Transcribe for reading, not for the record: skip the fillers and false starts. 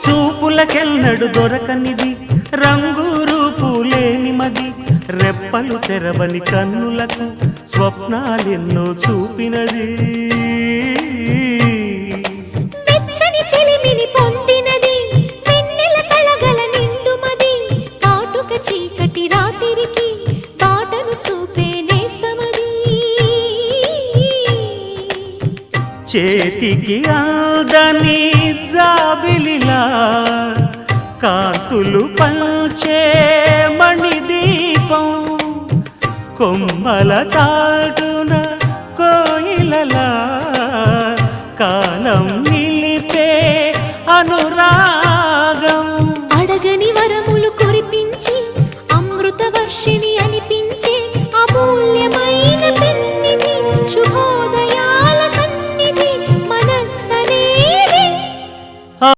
చూపులకెన్నడు దొరకనిది రంగు రూపు లేని మది రెప్పలు తెరవని కన్నులకు స్వప్నాలెన్నో చూపినది వెచ్చని చెలిమిని పొందినది వెన్నెల కళగల నిండుమది కాటుక చీకటి రాత్రికి బాటను చూపే నేస్తమది చేతికి ఆదని జాబిలిలా కాంతులు పంచే మణిదీపం కొమ్మల చాటున కోయిలలా కాలం నిలిపే అనురా